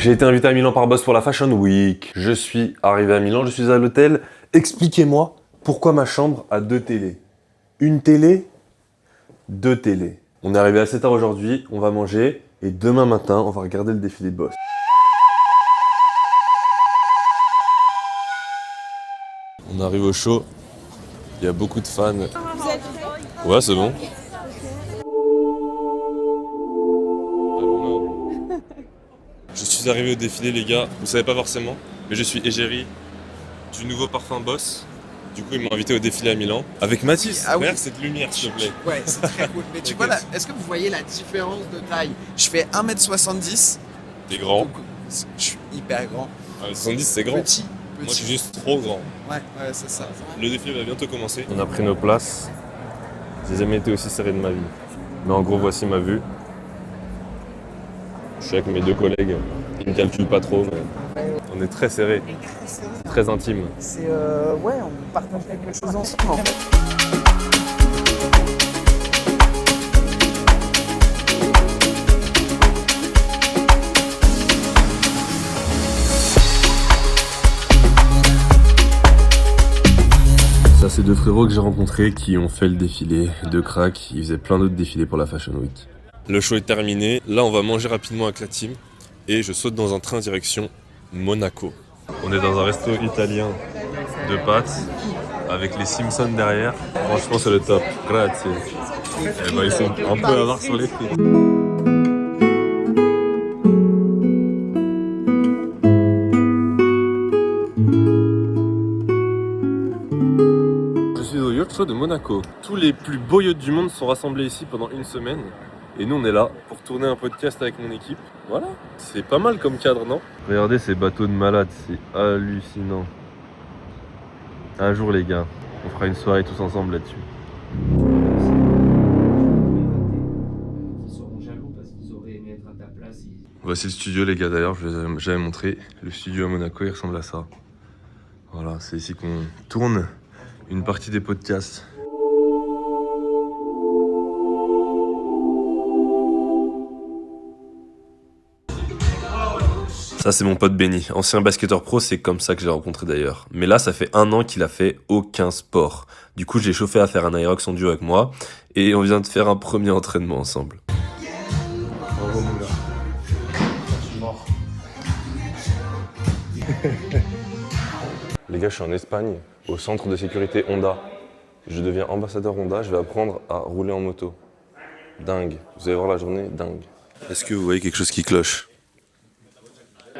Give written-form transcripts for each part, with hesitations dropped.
J'ai été invité à Milan par Boss pour la Fashion Week. Je suis arrivé à Milan, je suis à l'hôtel. Expliquez-moi pourquoi ma chambre a 2 télés. Une télé, 2 télés. On est arrivé à 7h aujourd'hui, on va manger et demain matin, on va regarder le défilé de Boss. On arrive au show, il y a beaucoup de fans. Ouais, c'est bon. Je suis arrivé au défilé, les gars, vous savez pas forcément, mais je suis égérie du nouveau parfum Boss. Du coup, ils m'ont invité au défilé à Milan. Avec Mathis, regarde cette lumière, s'il te plaît. Ouais, c'est très cool. Mais tu vois, là, est-ce que vous voyez la différence de taille? Je fais 1m70. T'es grand. Donc, je suis hyper grand. 1m70, c'est grand. Petit. Moi, je suis juste trop grand. Ouais, c'est ça. Le défilé va bientôt commencer. On a pris nos places. J'ai jamais été aussi serré de ma vie. Mais en gros, voici ma vue. Je suis avec mes 2 collègues. Ils ne calculent pas trop, mais on est très serrés. Très intime. C'est ouais, on partage quelque chose ensemble en fait. Ça, c'est 2 frérots que j'ai rencontrés qui ont fait le défilé, 2 cracks. Ils faisaient plein d'autres défilés pour la Fashion Week. Le show est terminé. Là, on va manger rapidement avec la team. Et je saute dans un train direction Monaco. On est dans un resto italien de pâtes avec les Simpsons derrière. Franchement, c'est le top. Grazie. Eh ben, ils sont un peu avares sur les frites. Je suis au yacht show de Monaco. Tous les plus beaux yachts du monde sont rassemblés ici pendant une semaine. Et nous, on est là pour tourner un podcast avec mon équipe. Voilà, c'est pas mal comme cadre, non? Regardez ces bateaux de malades, c'est hallucinant. Un jour, les gars, on fera une soirée tous ensemble là-dessus. Ils seront jaloux parce qu'ils auraient aimé être à ta place. Voici le studio, les gars, d'ailleurs, je vous avais jamais montré. Le studio à Monaco, il ressemble à ça. Voilà, c'est ici qu'on tourne une partie des podcasts. Ça, c'est mon pote Benny, ancien basketteur pro, c'est comme ça que je l'ai rencontré d'ailleurs. Mais là, ça fait 1 an qu'il a fait aucun sport. Du coup, j'ai chauffé à faire un aerox en duo avec moi et on vient de faire un premier entraînement ensemble. Bravo mon gars. Je suis mort. Les gars, je suis en Espagne, au centre de sécurité Honda. Je deviens ambassadeur Honda, je vais apprendre à rouler en moto. Dingue. Vous allez voir la journée, dingue. Est-ce que vous voyez quelque chose qui cloche ?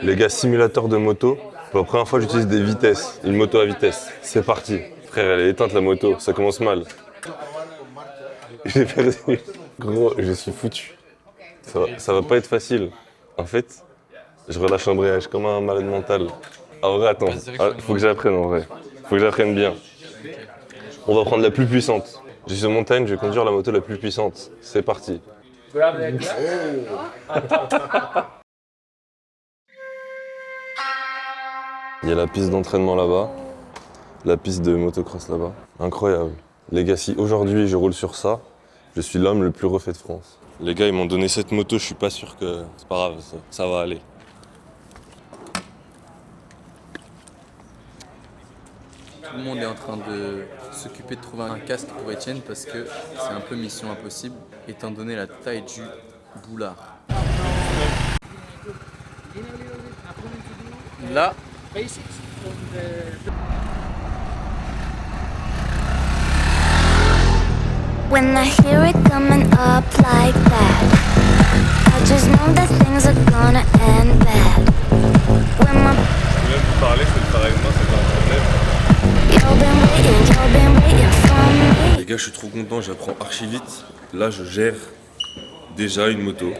Les gars, simulateur de moto. Pour la première fois, j'utilise des vitesses, une moto à vitesse. C'est parti. Frère, elle est éteinte la moto, ça commence mal. J'ai perdu. Gros, je suis foutu. Ça va pas être facile. En fait, je relâche l'embrayage comme un malade mental. Ah, en vrai, attends. Faut que j'apprenne en vrai. Faut que j'apprenne bien. On va prendre la plus puissante. Je suis sur montagne, je vais conduire la moto la plus puissante. C'est parti. Il y a la piste d'entraînement là-bas, la piste de motocross là-bas. Incroyable. Les gars, si aujourd'hui je roule sur ça, je suis l'homme le plus refait de France. Les gars, ils m'ont donné cette moto, je suis pas sûr que... C'est pas grave, ça va aller. Tout le monde est en train de s'occuper de trouver un casque pour Étienne parce que c'est un peu mission impossible étant donné la taille du boulard. Là, When I hear it coming up like that, I just know that things are gonna end bad. When my Je viens de vous parler, je peux le faire avec moi, c'est pas un problème. you've been waiting for me. Les gars, je suis trop content, j'apprends archi vite. Là, je gère déjà une moto.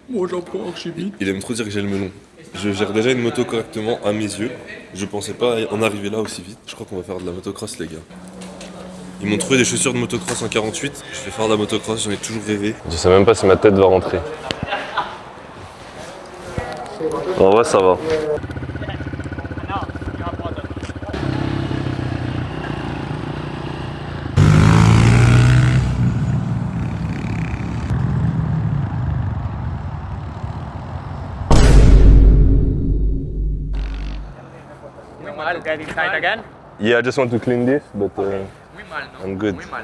moi j'apprends archi vite. Il aime trop dire que j'ai le melon. Je gère déjà une moto correctement à mes yeux. Je pensais pas en arriver là aussi vite. Je crois qu'on va faire de la motocross, les gars. Ils m'ont trouvé des chaussures de motocross en 48. Je vais faire de la motocross, j'en ai toujours rêvé. Je sais même pas si ma tête va rentrer. En vrai, ça va. mal. Get inside again. Yeah, I just want to clean this, but Muy mal, non? I'm good. Muy mal.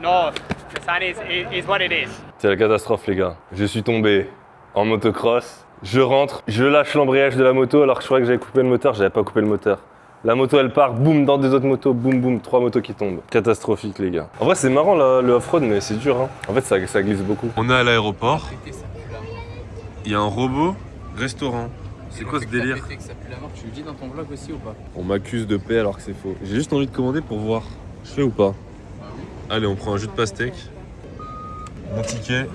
No, the sun is what it is. C'est la catastrophe les gars. Je suis tombé en motocross. Je rentre, je lâche l'embrayage de la moto alors que je croyais que j'avais coupé le moteur, j'avais pas coupé le moteur. La moto elle part, boum, dans deux autres motos, boum boum, 3 motos qui tombent. Catastrophique les gars. En vrai c'est marrant là, le off-road mais c'est dur hein. En fait ça glisse beaucoup. On est à l'aéroport. Il y a un robot restaurant. C'est quoi ce délire? Que ça pue la mort, tu le dis dans ton vlog aussi ou pas? On m'accuse de paix alors que c'est faux. J'ai juste envie de commander pour voir. Je fais ou pas? Allez on prend un jus de pastèque. Mon ticket.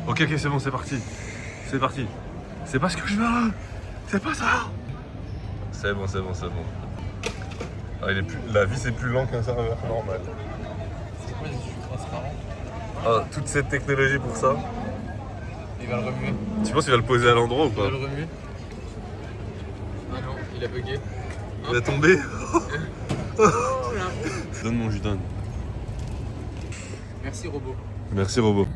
Ok c'est bon c'est parti. C'est parti. C'est pas ce que je veux. C'est pas ça. C'est bon. Ah, la vie c'est plus lent qu'un serveur normal. C'est quoi les jus transparents? Ah, toute cette technologie pour ça. Il va le remuer. Tu penses qu'il va le poser à l'endroit ou Il pas? va le remuer. Ah non, il a bugué. Il va tomber. Donne mon jus, donne. Merci robot. Merci robot.